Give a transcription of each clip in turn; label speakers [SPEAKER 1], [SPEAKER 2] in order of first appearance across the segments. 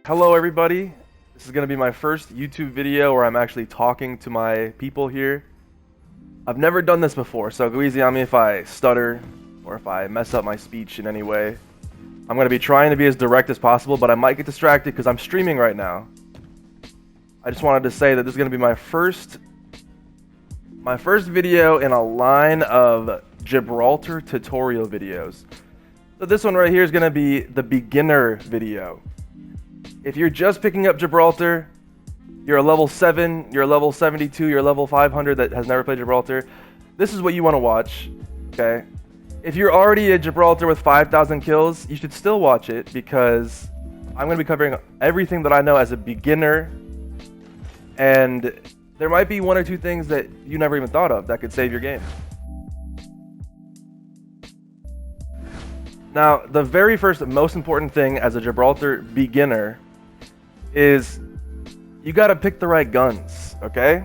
[SPEAKER 1] Hello everybody, this is going to be my first YouTube video where I'm actually talking to my people here. I've never done this before, so go easy on me if I stutter or if I mess up my speech in any way. I'm going to be trying to be as direct as possible, but I might get distracted because I'm streaming right now. I just wanted to say that this is going to be my first video in a line of Gibraltar tutorial videos. So this one right here is going to be the beginner video. If you're just picking up Gibraltar, you're a level 7, you're a level 72, you're a level 500 that has never played Gibraltar, this is what you want to watch, okay? If you're already at Gibraltar with 5,000 kills, you should still watch it because I'm going to be covering everything that I know as a beginner, and there might be one or two things that you never even thought of that could save your game. Now, the very first most important thing as a Gibraltar beginner is you gotta pick the right guns, okay?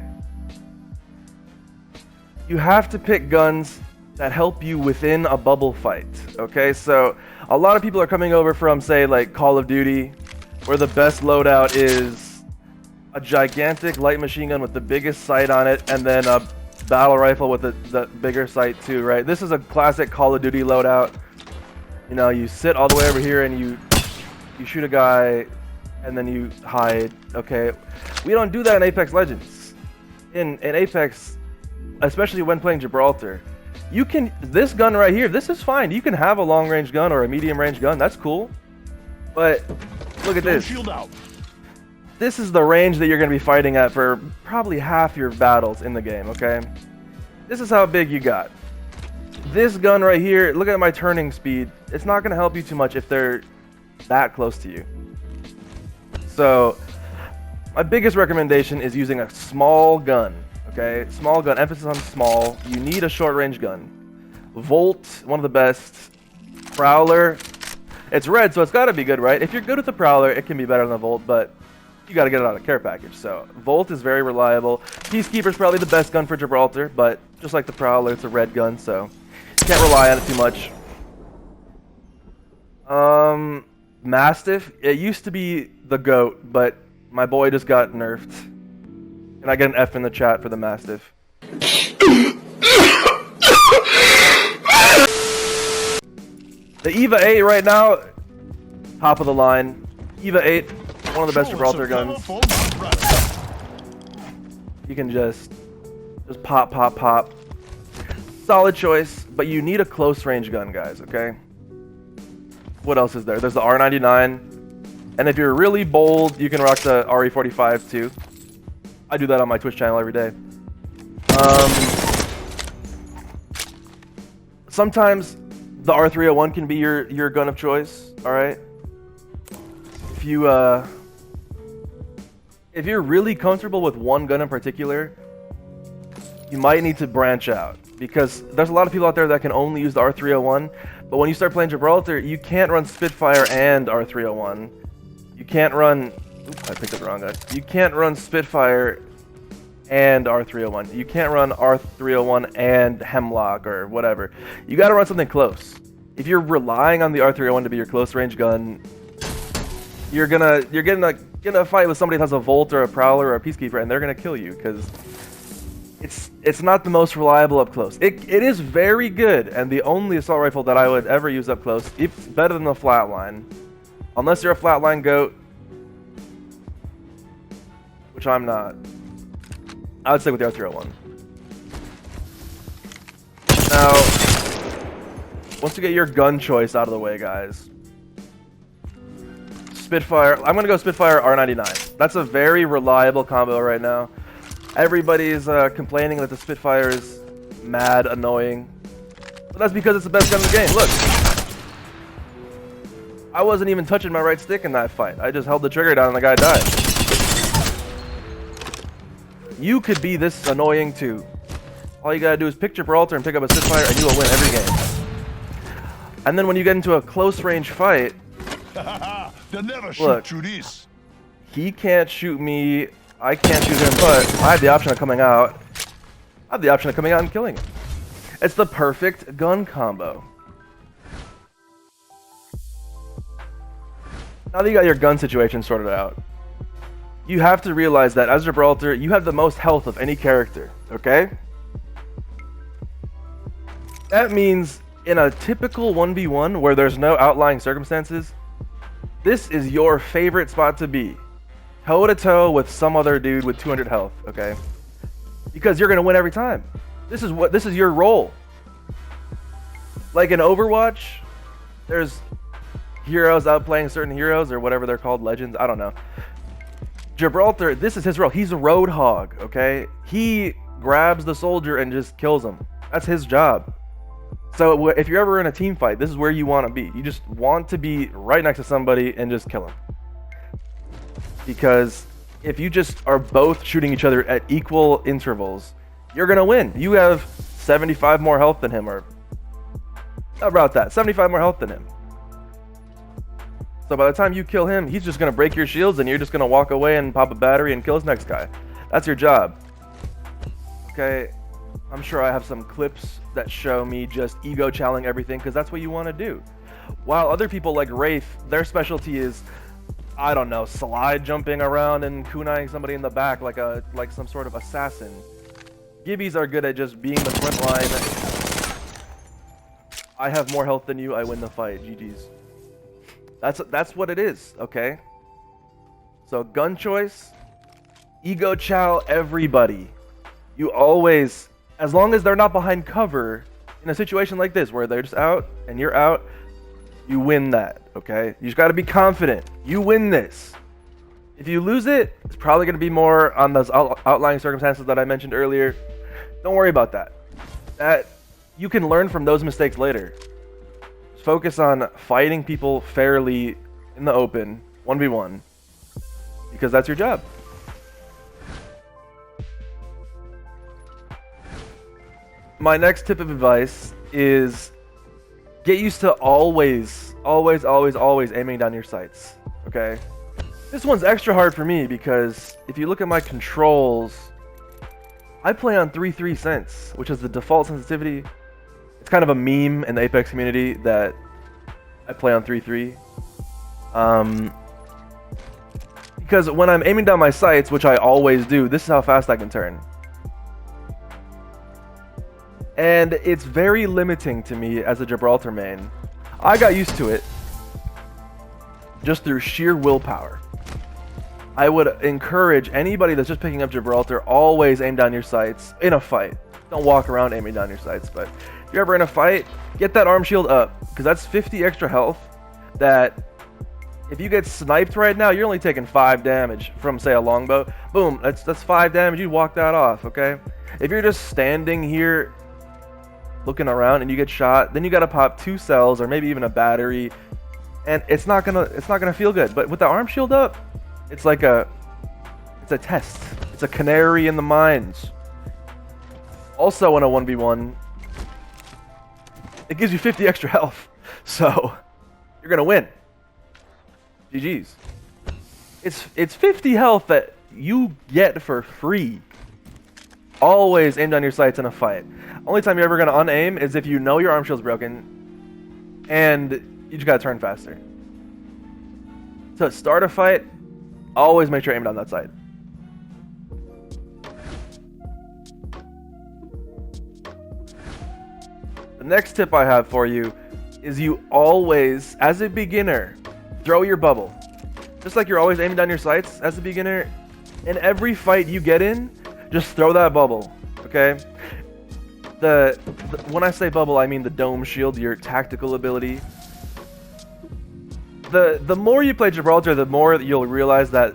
[SPEAKER 1] You have to pick guns that help you within a bubble fight, okay? So a lot of people are coming over from, say, like Call of Duty, where the best loadout is a gigantic light machine gun with the biggest sight on it, and then a battle rifle with the bigger sight too, right? This is a classic Call of Duty loadout. You know, you sit all the way over here and you shoot a guy and then you hide, okay? We don't do that in Apex Legends. In Apex, especially when playing Gibraltar, you can, this gun right here, this is fine. You can have a long range gun or a medium range gun, that's cool. But look at this.
[SPEAKER 2] Shield out.
[SPEAKER 1] This is the range that you're gonna be fighting at for probably half your battles in the game, okay? This is how big you got. This gun right here, look at my turning speed. It's not going to help you too much if they're that close to you. So, my biggest recommendation is using a small gun, okay? Small gun, emphasis on small. You need a short range gun. Volt, one of the best. Prowler, it's red, so it's got to be good, right? If you're good with the Prowler, it can be better than the Volt, but you got to get it out of care package. So, Volt is very reliable. Peacekeeper is probably the best gun for Gibraltar, but just like the Prowler, it's a red gun, so can't rely on it too much. Mastiff, it used to be the GOAT, but my boy just got nerfed. Can I get an F in the chat for the Mastiff? The EVA 8 right now, top of the line. EVA 8, one of the best Gibraltar guns. You can just pop, pop, pop. Solid choice, but you need a close range gun, guys, okay? What else is there? There's the R99, and if you're really bold, you can rock the RE45 too. I do that on my Twitch channel every day. Sometimes the R301 can be your gun of choice, alright? If you're really comfortable with one gun in particular, you might need to branch out, because there's a lot of people out there that can only use the R301, but when you start playing Gibraltar, you can't run Spitfire and R301. You can't run... Oops, I picked up the wrong guy. You can't run Spitfire and R301. You can't run R301 and Hemlock or whatever. You gotta run something close. If you're relying on the R301 to be your close range gun, you're getting a fight with somebody that has a Volt or a Prowler or a Peacekeeper, and they're gonna kill you, because it's not the most reliable up close. It is very good, and the only assault rifle that I would ever use up close. It's better than the flatline, unless you're a flatline goat, which I'm not. I would stick with the R301. Now, once you get your gun choice out of the way, guys, Spitfire. I'm gonna go Spitfire R99. That's a very reliable combo right now. Everybody's complaining that the Spitfire is mad annoying. But that's because it's the best gun in the game. Look. I wasn't even touching my right stick in that fight. I just held the trigger down and the guy died. You could be this annoying too. All you gotta do is pick Gibraltar and pick up a Spitfire and you will win every game. And then when you get into a close range fight,
[SPEAKER 2] They'll never
[SPEAKER 1] look,
[SPEAKER 2] shoot through this.
[SPEAKER 1] he can't shoot me. I can't shoot him, but I have the option of coming out. I have the option of coming out and killing him. It's the perfect gun combo. Now that you got your gun situation sorted out, you have to realize that as Gibraltar, you have the most health of any character, okay? That means in a typical 1v1 where there's no outlying circumstances, this is your favorite spot to be. Toe to toe with some other dude with 200 health, okay? Because you're gonna win every time. This is your role. Like in Overwatch, there's heroes outplaying certain heroes or whatever they're called, legends, I don't know. Gibraltar, this is his role. He's a roadhog, okay? He grabs the soldier and just kills him. That's his job. So if you're ever in a team fight, this is where you want to be. You just want to be right next to somebody and just kill him. Because if you just are both shooting each other at equal intervals, you're going to win. You have 75 more health than him, or about that, 75 more health than him. So by the time you kill him, he's just going to break your shields and you're just going to walk away and pop a battery and kill his next guy. That's your job. Okay, I'm sure I have some clips that show me just ego challenging everything because that's what you want to do. While other people like Wraith, their specialty is, I don't know, slide jumping around and kunaiing somebody in the back like some sort of assassin. Gibbies are good at just being the front line. I have more health than you, I win the fight. GG's. That's what it is, okay? So gun choice, ego chow everybody. You always, as long as they're not behind cover, in a situation like this where they're just out and you're out, you win that, okay? You just gotta be confident. You win this. If you lose it, it's probably gonna be more on those outlying circumstances that I mentioned earlier. Don't worry about that. That you can learn from those mistakes later. Focus on fighting people fairly in the open, 1v1, because that's your job. My next tip of advice is get used to always aiming down your sights, okay? This one's extra hard for me because if you look at my controls, I play on 3.3 cents, which is the default sensitivity. It's kind of a meme in the Apex community that I play on 3.3. Because when I'm aiming down my sights, which I always do, this is how fast I can turn. And it's very limiting to me as a Gibraltar main. I got used to it just through sheer willpower. I would encourage anybody that's just picking up Gibraltar, always aim down your sights in a fight. Don't walk around aiming down your sights, but if you're ever in a fight, get that arm shield up, because that's 50 extra health that if you get sniped right now, you're only taking 5 damage from, say, a longbow. Boom, that's 5 damage, you walk that off, okay? If you're just standing here looking around and you get shot, then you gotta pop 2 cells or maybe even a battery, and it's not gonna feel good. But with the arm shield up, it's like it's a test. It's a canary in the mines. Also in a 1v1, it gives you 50 extra health, so you're gonna win. GG's. It's 50 health that you get for free. Always aim down your sights in a fight. Only time you're ever gonna unaim is if you know your arm shield's broken and you just gotta turn faster. To start a fight, always make sure you aim down that sight. The next tip I have for you is you always, as a beginner, throw your bubble. Just like you're always aiming down your sights as a beginner, in every fight you get in, just throw that bubble, okay? When I say bubble, I mean the dome shield, your tactical ability. The more you play Gibraltar, the more you'll realize that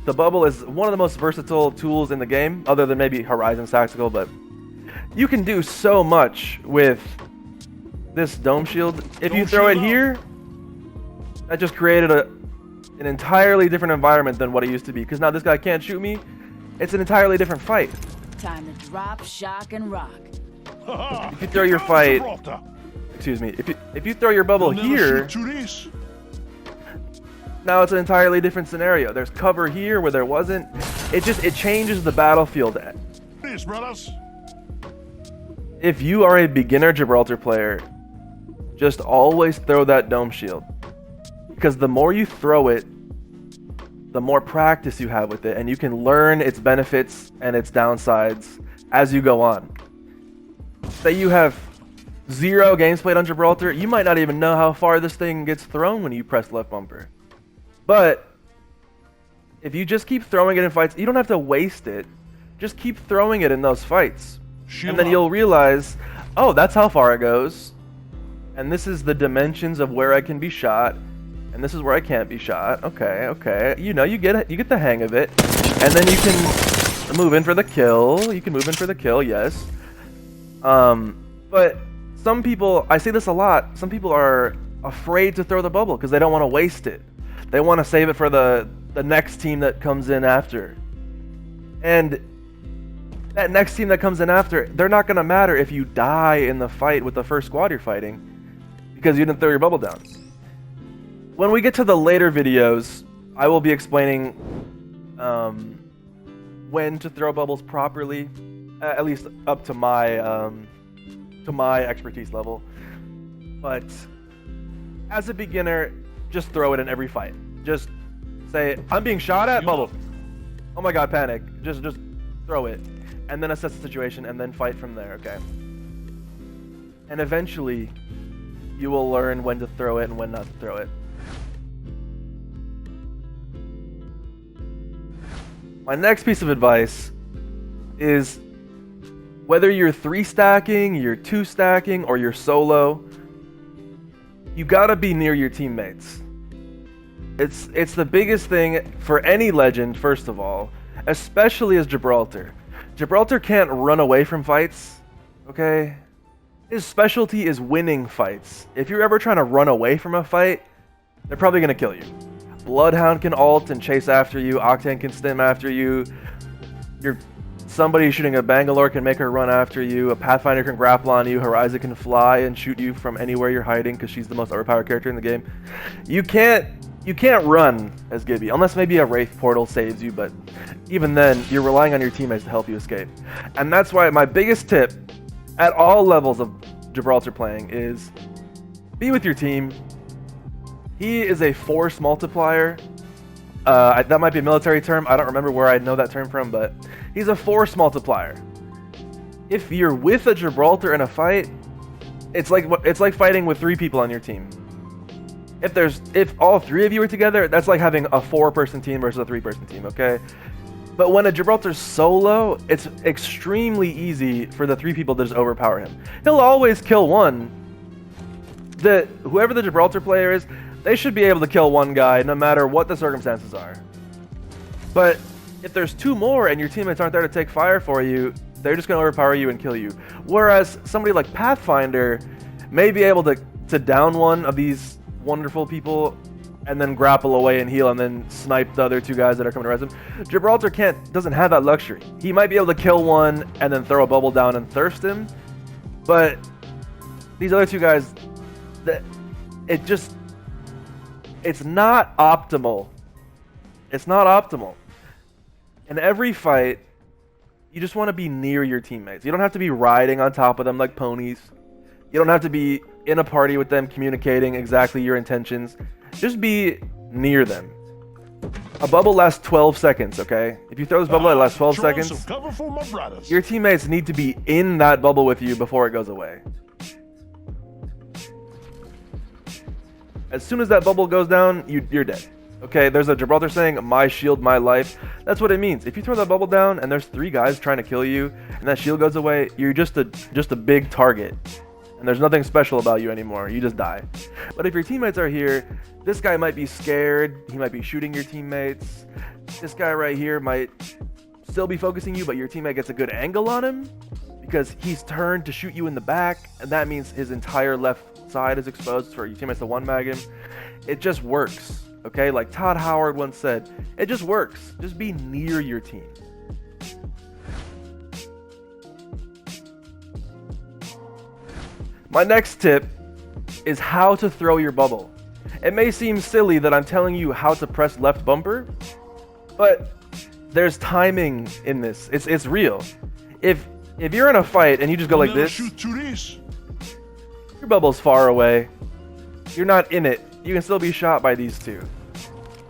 [SPEAKER 1] the bubble is one of the most versatile tools in the game, other than maybe Horizon's tactical, but you can do so much with this dome shield. If you throw it here, that just created an entirely different environment than what it used to be, because now this guy can't shoot me. It's an entirely different fight.
[SPEAKER 3] Time to drop, shock, and rock.
[SPEAKER 1] If you throw your fight, excuse me, if you throw your bubble here, now it's an entirely different scenario. There's cover here where there wasn't. It changes the battlefield. If you are a beginner Gibraltar player, just always throw that dome shield. because the more you throw it, the more practice you have with it, and you can learn its benefits and its downsides as you go on. Say you have 0 games played on Gibraltar, you might not even know how far this thing gets thrown when you press left bumper. But if you just keep throwing it in fights, you don't have to waste it. Just keep throwing it in those fights. And then you'll realize, oh, that's how far it goes. And this is the dimensions of where I can be shot. And this is where I can't be shot. Okay. You know, you get the hang of it. And then you can move in for the kill. Yes. But some people, I see this a lot, some people are afraid to throw the bubble because they don't want to waste it. They want to save it for the next team that comes in after. And that next team that comes in after, they're not going to matter if you die in the fight with the first squad you're fighting because you didn't throw your bubble down. When we get to the later videos, I will be explaining when to throw bubbles properly, at least up to my expertise level. But as a beginner, just throw it in every fight. Just say, I'm being shot at, bubble. Oh my god, panic. Just throw it. And then assess the situation and then fight from there, okay? And eventually, you will learn when to throw it and when not to throw it. My next piece of advice is whether you're 3 stacking, you're 2 stacking, or you're solo, you gotta be near your teammates. It's the biggest thing for any legend, first of all, especially as Gibraltar. Gibraltar can't run away from fights, okay? His specialty is winning fights. If you're ever trying to run away from a fight, they're probably gonna kill you. Bloodhound can ult and chase after you, Octane can stim after you, somebody shooting a Bangalore can make her run after you, a Pathfinder can grapple on you, Horizon can fly and shoot you from anywhere you're hiding because she's the most overpowered character in the game. You can't run as Gibby, unless maybe a Wraith portal saves you, but even then, you're relying on your teammates to help you escape. And that's why my biggest tip at all levels of Gibraltar playing is be with your team. He is a force multiplier. That might be a military term. I don't remember where I know that term from, but he's a force multiplier. If you're with a Gibraltar in a fight, it's like fighting with 3 people on your team. If all 3 of you are together, that's like having a 4-person team versus a 3-person team, okay? But when a Gibraltar's solo, it's extremely easy for the 3 people to just overpower him. He'll always kill one. Whoever the Gibraltar player is, they should be able to kill one guy no matter what the circumstances are. But if there's 2 more and your teammates aren't there to take fire for you, they're just going to overpower you and kill you. Whereas somebody like Pathfinder may be able to down one of these wonderful people and then grapple away and heal and then snipe the other 2 guys that are coming to res him. Gibraltar doesn't have that luxury. He might be able to kill one and then throw a bubble down and thirst him, but these other 2 guys, it's not optimal. It's not optimal. In every fight, you just want to be near your teammates. You don't have to be riding on top of them like ponies. You don't have to be in a party with them communicating exactly your intentions. Just be near them. A bubble lasts 12 seconds, okay? If you throw this bubble, it lasts 12 seconds.
[SPEAKER 2] Cover for my brothers.
[SPEAKER 1] Your teammates need to be in that bubble with you before it goes away. As soon as that bubble goes down, you're dead. Okay, there's a Gibraltar saying, my shield, my life. That's what it means. If you throw that bubble down and there's 3 guys trying to kill you and that shield goes away, you're just a big target. And there's nothing special about you anymore. You just die. But if your teammates are here, this guy might be scared. He might be shooting your teammates. This guy right here might still be focusing you, but your teammate gets a good angle on him because he's turned to shoot you in the back, and that means his entire left side is exposed for your teammates to 1-mag him. It just works, okay? Like Todd Howard once said, it just works. Just be near your team. My next tip is how to throw your bubble. It may seem silly that I'm telling you how to press left bumper, but there's timing in this. It's real. If you're in a fight and you just go like this, your bubble's far away. You're not in it. you can still be shot by these two.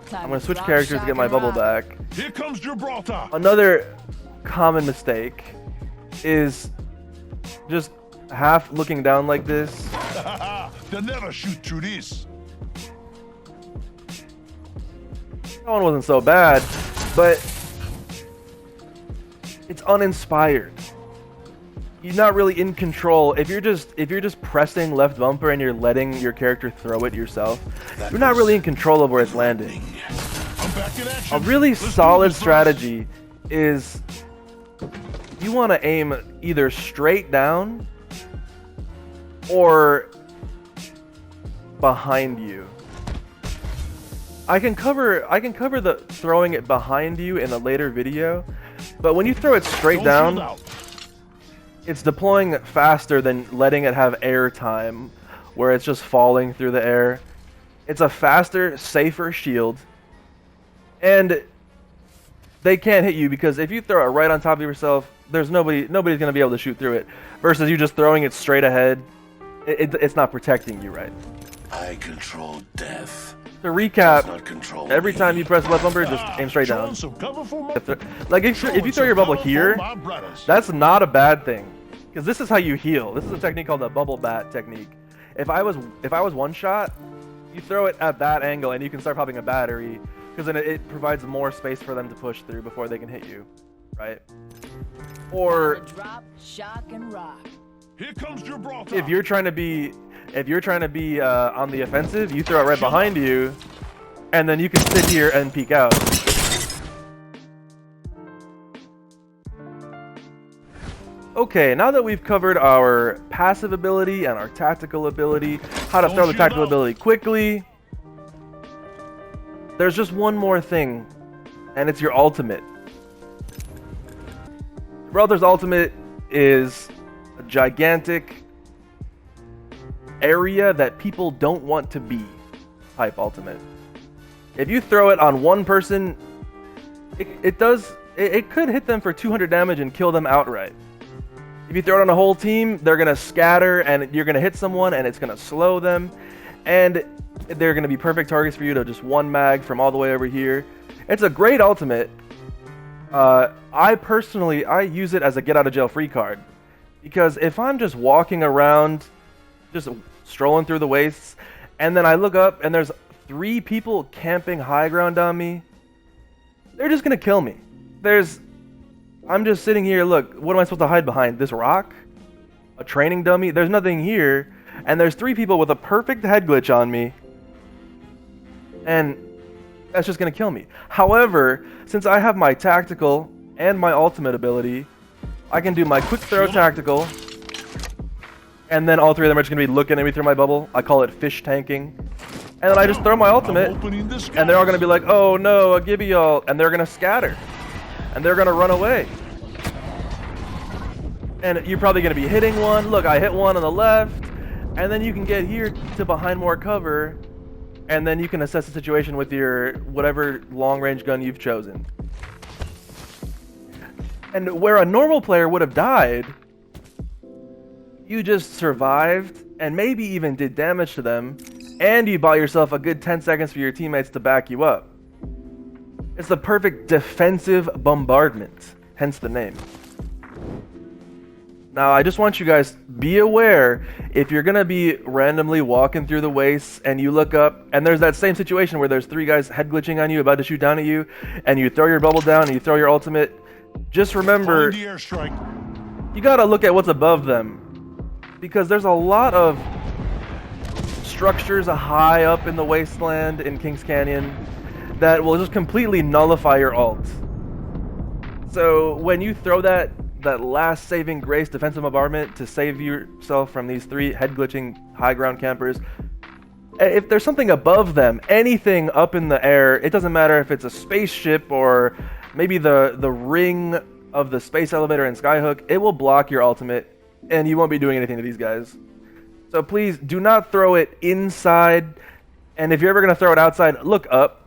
[SPEAKER 3] Time
[SPEAKER 1] I'm gonna
[SPEAKER 3] to
[SPEAKER 1] switch
[SPEAKER 3] drop,
[SPEAKER 1] characters to
[SPEAKER 3] shock,
[SPEAKER 1] get my
[SPEAKER 3] and
[SPEAKER 1] bubble
[SPEAKER 3] rock.
[SPEAKER 1] back.
[SPEAKER 2] Here comes Gibraltar.
[SPEAKER 1] Another common mistake is just half looking down like this.
[SPEAKER 2] They'll never shoot through this.
[SPEAKER 1] That one wasn't so bad, but it's uninspired. You're not really in control. If you're just pressing left bumper and you're letting your character throw it yourself, you're not really in control of where it's landing.
[SPEAKER 2] I'm back in action.
[SPEAKER 1] A really
[SPEAKER 2] Let's do
[SPEAKER 1] solid
[SPEAKER 2] this first.
[SPEAKER 1] strategy is you want to aim either straight down or behind you. I can cover the throwing it behind you in a later video, but when you throw it straight
[SPEAKER 2] Don't shield
[SPEAKER 1] down,
[SPEAKER 2] out.
[SPEAKER 1] it's deploying faster than letting it have air time, where it's just falling through the air. It's a faster, safer shield, and they can't hit you because if you throw it right on top of yourself, there's nobody's gonna be able to shoot through it. Versus you just throwing it straight ahead, it's not protecting you right.
[SPEAKER 4] I control death.
[SPEAKER 1] To recap,
[SPEAKER 4] Not control
[SPEAKER 1] every
[SPEAKER 4] me.
[SPEAKER 1] time you press left bumper, just aim straight down.
[SPEAKER 2] Showing some cover for my,
[SPEAKER 1] Like if you throw your bubble here,
[SPEAKER 2] my brothers.
[SPEAKER 1] that's not a bad thing, because this is how you heal. This is a technique called the bubble bat technique. If I was one shot, you throw it at that angle and you can start popping a battery, because then it provides more space for them to push through before they can hit you, right? Or
[SPEAKER 3] Time to drop, shock, and rock.
[SPEAKER 2] Here comes Gibraltar.
[SPEAKER 1] if you're trying to be on the offensive, you throw it right behind you, and then you can sit here and peek out. Okay, now that we've covered our passive ability and our tactical ability, how to
[SPEAKER 2] Don't
[SPEAKER 1] throw the
[SPEAKER 2] shoot
[SPEAKER 1] tactical
[SPEAKER 2] out.
[SPEAKER 1] ability quickly, there's just one more thing, and it's your ultimate. Gibraltar's ultimate is a gigantic area that people don't want to be type ultimate. If you throw it on one person, it could hit them for 200 damage and kill them outright. If you throw it on a whole team, they're gonna scatter and you're gonna hit someone and it's gonna slow them, and they're gonna be perfect targets for you to just one mag from all the way over here. It's a great ultimate. I personally use it as a get out of jail free card, because if I'm just walking around, just strolling through the wastes, and then I look up and there's 3 people camping high ground on me, they're just gonna kill me. I'm just sitting here, look, what am I supposed to hide behind? This rock? A training dummy? There's nothing here, and there's 3 people with a perfect head glitch on me, and that's just gonna kill me. However, since I have my tactical and my ultimate ability, I can do my quick throw tactical, and then all 3 of them are just gonna be looking at me through my bubble. I call it fish tanking. And then I just throw my ultimate,
[SPEAKER 2] I'm opening the skies.
[SPEAKER 1] and they're all gonna be like, oh no, a Gibby ult, and they're gonna scatter. And they're gonna run away. And you're probably gonna be hitting one. Look, I hit one on the left, and then you can get here to behind more cover, and then you can assess the situation with your whatever long-range gun you've chosen. And where a normal player would have died, you just survived and maybe even did damage to them, and you bought yourself a good 10 seconds for your teammates to back you up. It's the perfect defensive bombardment, hence the name. Now, I just want you guys be aware, if you're gonna be randomly walking through the wastes and you look up and there's that same situation where there's 3 guys head glitching on you, about to shoot down at you, and you throw your bubble down and you throw your ultimate, just remember,
[SPEAKER 2] Find the airstrike.
[SPEAKER 1] you gotta look at what's above them, because there's a lot of structures high up in the wasteland in Kings Canyon that will just completely nullify your ult. So when you throw that last saving grace defensive bombardment to save yourself from these 3 head glitching high ground campers, if there's something above them, anything up in the air, it doesn't matter if it's a spaceship or maybe the ring of the space elevator in Skyhook, it will block your ultimate and you won't be doing anything to these guys. So please do not throw it inside, and if you're ever going to throw it outside, look up.